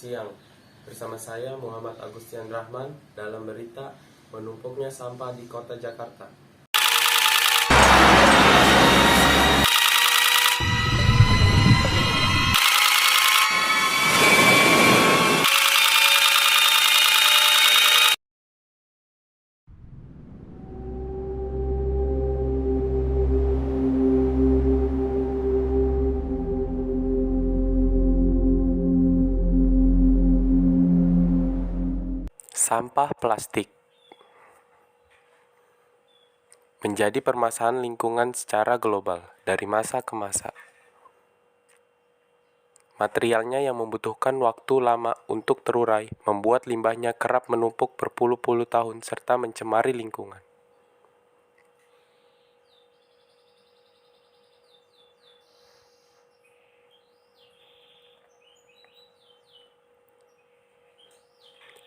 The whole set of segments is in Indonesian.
siang. Bersama saya Muhammad Agustian Rahman dalam berita menumpuknya sampah di kota Jakarta. Sampah plastik menjadi permasalahan lingkungan secara global dari masa ke masa. Materialnya yang membutuhkan waktu lama untuk terurai membuat limbahnya kerap menumpuk berpuluh-puluh tahun serta mencemari lingkungan.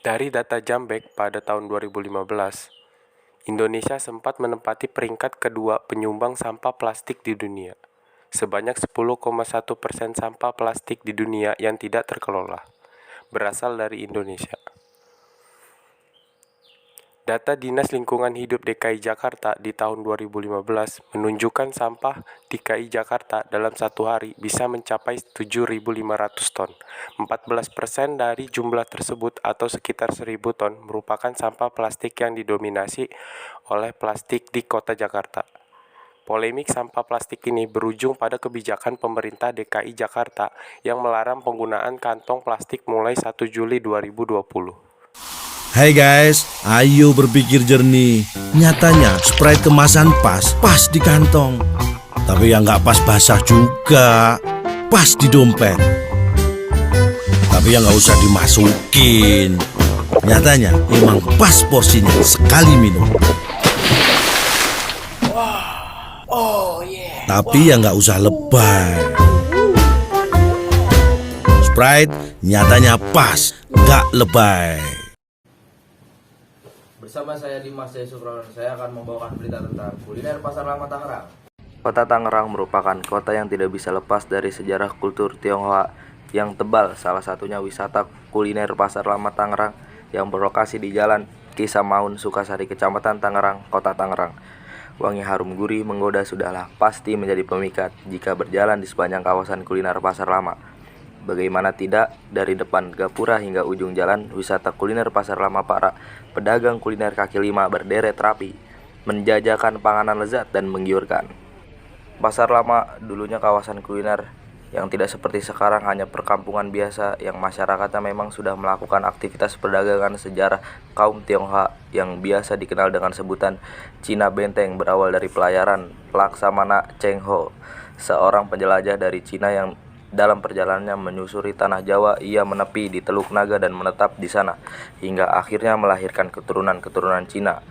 Dari data Jambek pada tahun 2015, Indonesia sempat menempati peringkat kedua penyumbang sampah plastik di dunia. Sebanyak 10,1% sampah plastik di dunia yang tidak terkelola berasal dari Indonesia. Data Dinas Lingkungan Hidup DKI Jakarta di tahun 2015 menunjukkan sampah DKI Jakarta dalam satu hari bisa mencapai 7.500 ton. 14% dari jumlah tersebut atau sekitar 1.000 ton merupakan sampah plastik yang didominasi oleh plastik di kota Jakarta. Polemik sampah plastik ini berujung pada kebijakan pemerintah DKI Jakarta yang melarang penggunaan kantong plastik mulai 1 Juli 2020. Hai guys, ayo berpikir jernih. Nyatanya Sprite kemasan pas di kantong. Tapi yang nggak pas basah juga, pas di dompet. Tapi yang nggak usah dimasukin. Nyatanya emang pas porsinya sekali minum. Tapi yang nggak usah lebay. Sprite nyatanya pas, nggak lebay. Bersama saya Dimas Jaya Suprawan, saya akan membawakan berita tentang kuliner Pasar Lama Tangerang. Kota Tangerang merupakan kota yang tidak bisa lepas dari sejarah kultur Tionghoa yang tebal. Salah satunya wisata kuliner Pasar Lama Tangerang yang berlokasi di Jalan Kisah Maun, Sukasari, Kecamatan Tangerang, Kota Tangerang. Wangi harum gurih menggoda sudahlah pasti menjadi pemikat jika berjalan di sepanjang kawasan kuliner Pasar Lama. Bagaimana tidak, dari depan gapura hingga ujung jalan, wisata kuliner Pasar Lama para pedagang kuliner kaki lima berderet rapi, menjajakan panganan lezat dan menggiurkan. Pasar Lama dulunya kawasan kuliner yang tidak seperti sekarang hanya perkampungan biasa yang masyarakatnya memang sudah melakukan aktivitas perdagangan sejarah kaum Tionghoa yang biasa dikenal dengan sebutan Cina Benteng berawal dari pelayaran Laksamana Cheng Ho, seorang penjelajah dari Cina yang dalam perjalanannya menyusuri tanah Jawa, ia menepi di Teluk Naga dan menetap di sana, hingga akhirnya melahirkan keturunan-keturunan Cina.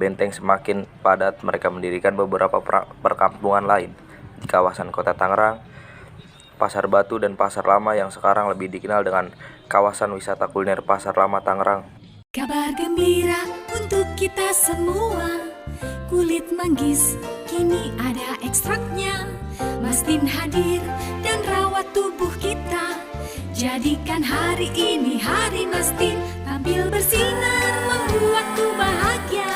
Benteng semakin padat, mereka mendirikan beberapa perkampungan lain di kawasan kota Tangerang, Pasar Batu, dan Pasar Lama yang sekarang lebih dikenal dengan kawasan wisata kuliner Pasar Lama Tangerang. Kabar gembira untuk kita semua, kulit manggis kini ada ekstraknya. Mastin hadir dan rawat tubuh kita, jadikan hari ini hari Mastin. Tampil bersinar membuatku bahagia,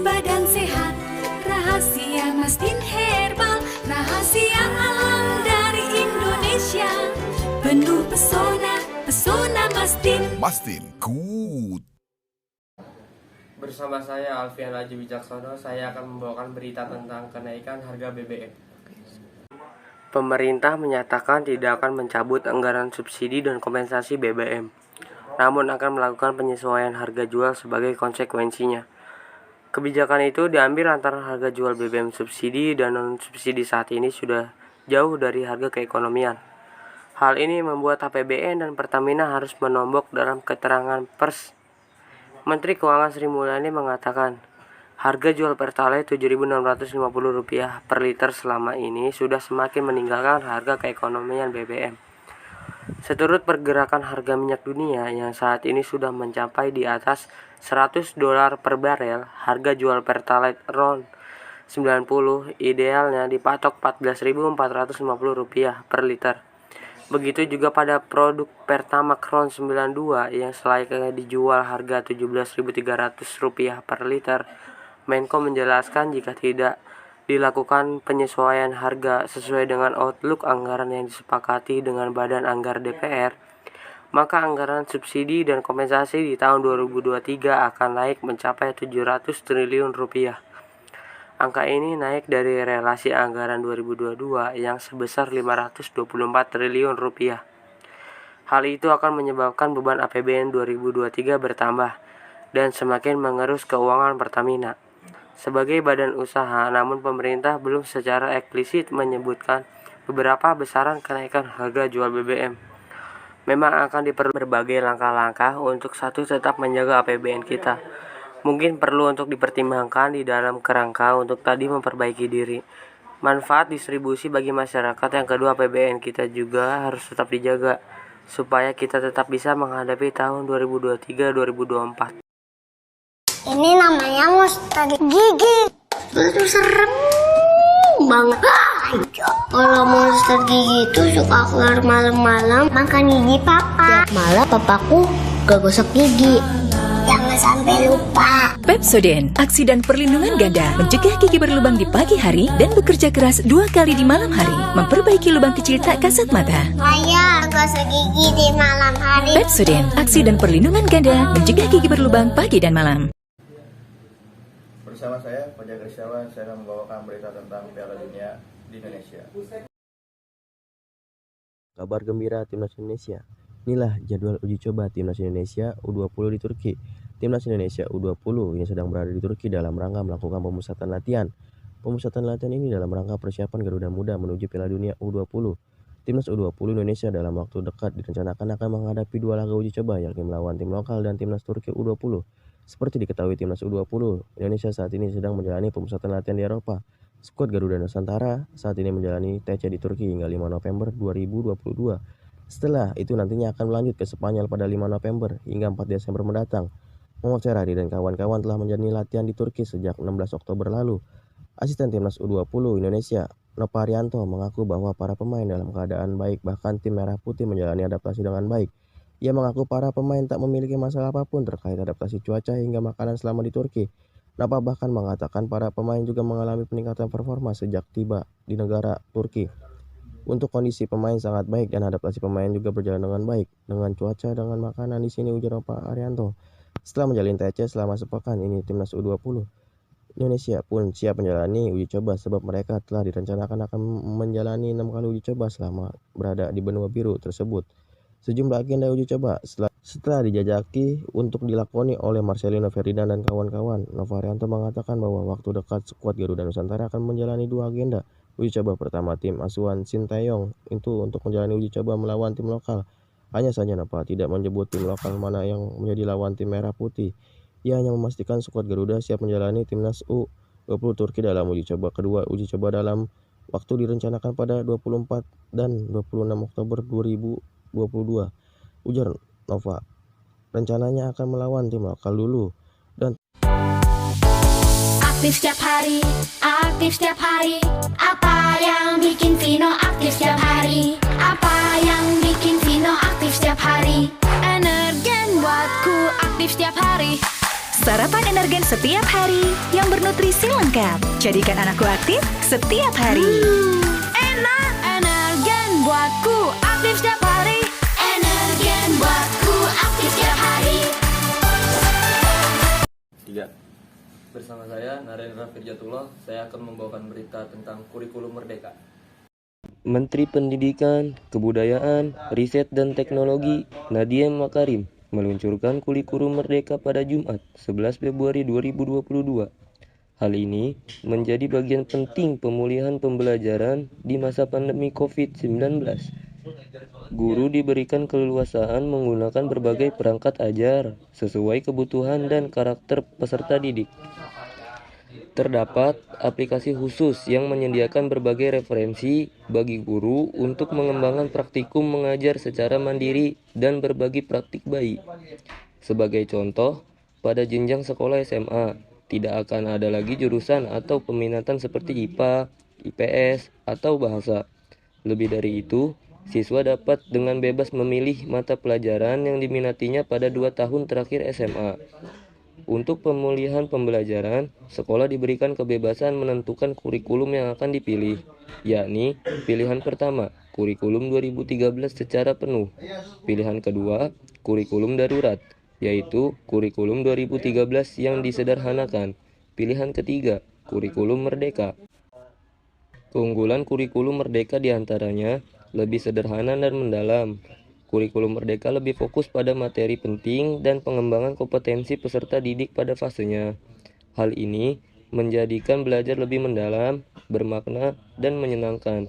badan sehat, rahasia Mastin herbal, rahasia alam dari Indonesia, penuh pesona, pesona Mastin. Mastin good. Bersama saya Alfian Haji Wicaksono, saya akan membawakan berita tentang kenaikan harga BBM. Pemerintah menyatakan tidak akan mencabut anggaran subsidi dan kompensasi BBM, namun akan melakukan penyesuaian harga jual sebagai konsekuensinya. Kebijakan itu diambil lantaran harga jual BBM subsidi dan non-subsidi saat ini sudah jauh dari harga keekonomian. Hal ini membuat APBN dan Pertamina harus menombok dalam keterangan pers. Menteri Keuangan Sri Mulyani mengatakan, harga jual Pertalite Rp7.650 per liter selama ini sudah semakin meninggalkan harga keekonomian BBM. Seturut pergerakan harga minyak dunia yang saat ini sudah mencapai di atas $100 per barel, harga jual Pertalite RON 90 idealnya dipatok Rp14.450 per liter. Begitu juga pada produk Pertamax RON 92 yang selayaknya dijual harga Rp17.300 per liter. Menko menjelaskan jika tidak dilakukan penyesuaian harga sesuai dengan outlook anggaran yang disepakati dengan Badan Anggaran DPR, maka anggaran subsidi dan kompensasi di tahun 2023 akan naik mencapai Rp700 triliun. Angka ini naik dari relasi anggaran 2022 yang sebesar Rp524 triliun. Hal itu akan menyebabkan beban APBN 2023 bertambah dan semakin mengerus keuangan Pertamina sebagai badan usaha, namun pemerintah belum secara eksplisit menyebutkan beberapa besaran kenaikan harga jual BBM. Memang akan diperlukan berbagai langkah-langkah untuk tetap menjaga APBN kita. Mungkin perlu untuk dipertimbangkan di dalam kerangka untuk tadi memperbaiki diri. Manfaat distribusi bagi masyarakat. Yang kedua, APBN kita juga harus tetap dijaga supaya kita tetap bisa menghadapi tahun 2023-2024. Ini namanya monster gigi. Itu serem banget. Kalau monster gigi itu suka keluar malam-malam makan gigi papa. Tiap malam papaku gak gosok gigi. Jangan sampai lupa. Pepsodent, aksi dan perlindungan ganda, mencegah gigi berlubang di pagi hari dan bekerja keras 2 kali di malam hari, memperbaiki lubang kecil tak kasat mata. Ayah, gosok gigi di malam hari. Pepsodent, aksi dan perlindungan ganda, mencegah gigi berlubang pagi dan malam. Bersama saya, Fajar Krisyawan, saya akan membawakan berita tentang Piala Dunia di Indonesia. Kabar gembira Timnas Indonesia. Inilah jadwal uji coba Timnas Indonesia U20 di Turki. Timnas Indonesia U20 yang sedang berada di Turki dalam rangka melakukan pemusatan latihan. Pemusatan latihan ini dalam rangka persiapan Garuda Muda menuju Piala Dunia U20. Timnas U20 Indonesia dalam waktu dekat direncanakan akan menghadapi 2 laga uji coba, yakni melawan tim lokal dan Timnas Turki U20. Seperti diketahui, Timnas U20 Indonesia saat ini sedang menjalani pemusatan latihan di Eropa. Skuad Garuda Nusantara saat ini menjalani TC di Turki hingga 5 November 2022. Setelah itu nantinya akan melanjut ke Spanyol pada 5 November hingga 4 Desember mendatang. Muhammad Ferrari dan kawan-kawan telah menjalani latihan di Turki sejak 16 Oktober lalu. Asisten Timnas U20 Indonesia, Nova Arianto, mengaku bahwa para pemain dalam keadaan baik, bahkan tim Merah Putih menjalani adaptasi dengan baik. Ia mengaku para pemain tak memiliki masalah apapun terkait adaptasi cuaca hingga makanan selama di Turki. Nova bahkan mengatakan para pemain juga mengalami peningkatan performa sejak tiba di negara Turki. Untuk kondisi pemain sangat baik dan adaptasi pemain juga berjalan dengan baik. Dengan cuaca, dengan makanan di sini, ujar Nova Arianto. Setelah menjalin TC selama sepekan ini, Timnas U20 Indonesia pun siap menjalani uji coba sebab mereka telah direncanakan akan menjalani 6 kali uji coba selama berada di benua biru tersebut. Sejumlah agenda uji coba setelah dijajaki untuk dilakoni oleh Marcelino Ferdinand dan kawan-kawan. Nova Arianto mengatakan bahwa waktu dekat skuad Garuda Nusantara akan menjalani 2 agenda uji coba. Pertama, tim asuhan Sinteyong itu untuk menjalani uji coba melawan tim lokal. Hanya saja Nova tidak menyebut tim lokal mana yang menjadi lawan tim Merah Putih. Ia hanya memastikan skuad Garuda siap menjalani Timnas U20 Turki dalam uji coba kedua. Uji coba dalam waktu direncanakan pada 24 dan 26 Oktober 2022. Ujar Nova, rencananya akan melawan tim lokal dulu dan Aktif setiap hari, aktif setiap hari. Apa yang bikin Vino aktif setiap hari? Apa yang bikin Vino aktif setiap hari? Energen buatku aktif setiap hari. Sarapan Energen setiap hari yang bernutrisi lengkap. Jadikan anakku aktif setiap hari. Enak, Energen buatku aktif setiap hari. Energen buatku aktif setiap hari. 3. Bersama saya, Narendra Firjatullah, saya akan membawakan berita tentang kurikulum merdeka. Menteri Pendidikan, Kebudayaan, Riset dan Teknologi Nadiem Makarim meluncurkan kurikulum merdeka pada Jumat 11 Februari 2022. Hal ini menjadi bagian penting pemulihan pembelajaran di masa pandemi COVID-19. Guru diberikan keleluasaan menggunakan berbagai perangkat ajar sesuai kebutuhan dan karakter peserta didik. Terdapat aplikasi khusus yang menyediakan berbagai referensi bagi guru untuk mengembangkan praktikum mengajar secara mandiri dan berbagi praktik baik. Sebagai contoh, pada jenjang sekolah SMA, tidak akan ada lagi jurusan atau peminatan seperti IPA, IPS, atau bahasa. Lebih dari itu, Siswa dapat dengan bebas memilih mata pelajaran yang diminatinya pada 2 tahun terakhir SMA. Untuk pemulihan pembelajaran, sekolah diberikan kebebasan menentukan kurikulum yang akan dipilih, yakni pilihan pertama, kurikulum 2013 secara penuh. Pilihan kedua, kurikulum darurat, yaitu kurikulum 2013 yang disederhanakan. Pilihan ketiga, kurikulum merdeka. Keunggulan kurikulum merdeka diantaranya lebih sederhana dan mendalam. Kurikulum merdeka lebih fokus pada materi penting dan pengembangan kompetensi peserta didik pada fasenya. Hal ini menjadikan belajar lebih mendalam, bermakna, dan menyenangkan.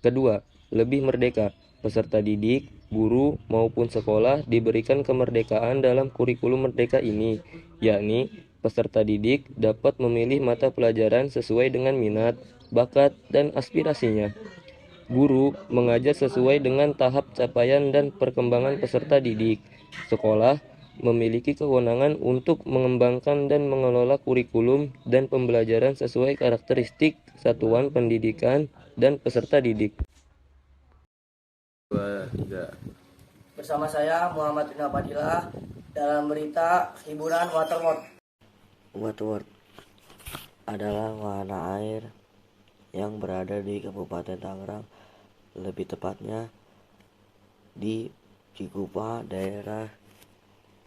Kedua, lebih merdeka. Peserta didik, guru, maupun sekolah diberikan kemerdekaan dalam kurikulum merdeka ini, yakni peserta didik dapat memilih mata pelajaran sesuai dengan minat, bakat, dan aspirasinya. Guru mengajar sesuai dengan tahap capaian dan perkembangan peserta didik. Sekolah memiliki kewenangan untuk mengembangkan dan mengelola kurikulum dan pembelajaran sesuai karakteristik satuan pendidikan dan peserta didik. Bersama saya Muhammad Rina Fadilah dalam berita hiburan Waterworld. Waterworld adalah wahana air yang berada di Kabupaten Tangerang, lebih tepatnya di Cikupa, daerah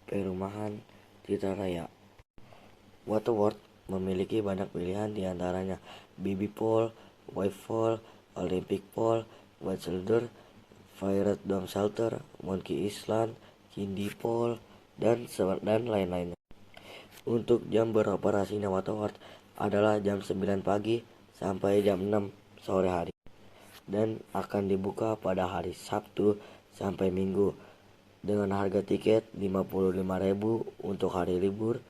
perumahan Citaraya. Waterworld memiliki banyak pilihan, diantaranya baby pool, wave pool, Olympic pool, white shoulder, Pirate Dome Shelter, Monkey Island, Kiddie Pool, dan lain-lainnya. Untuk jam beroperasinya Waterworld adalah jam 9 pagi sampai jam 6 sore hari, dan akan dibuka pada hari Sabtu sampai Minggu dengan harga tiket 55.000 untuk hari libur.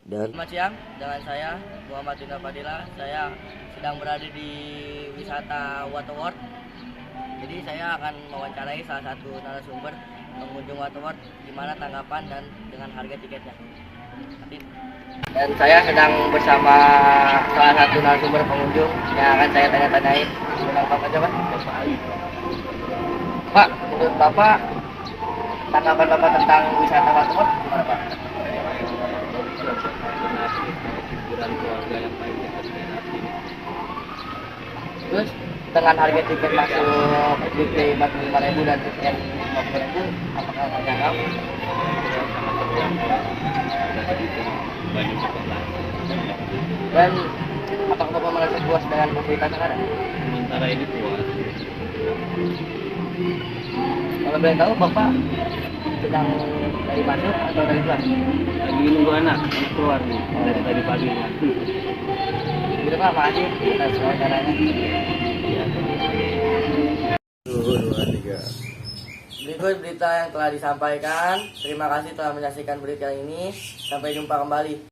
Dan Selamat siang, dengan saya Muhammad Rina Fadilah. Saya sedang berada di wisata Waterworld. Jadi saya akan mewawancarai salah satu narasumber pengunjung Waterworld gimana tanggapan dan dengan harga tiketnya. Dan saya sedang bersama salah satu narasumber pengunjung yang akan saya tanya-tanyain. Tentang Bapak aja, Pak. Pak, menurut Bapak, tanggapan Bapak tentang wisata Waterworld gimana, Pak? Terus dengan harga tiket masuk weekday 45.000 dan tiket 50.000, apakah terjangkau? Dan apakah Bapak merasa puas dengan fasilitas yang ada? Sementara ini puas. Kalau boleh tahu Bapak sedang dari masuk atau dari keluar? Lagi nunggu anak keluar nih dari tadi pagi. Gitu Pak, makasih atas wawancaranya. Berikut berita yang telah disampaikan. Terima kasih telah menyaksikan berita ini. Sampai jumpa kembali.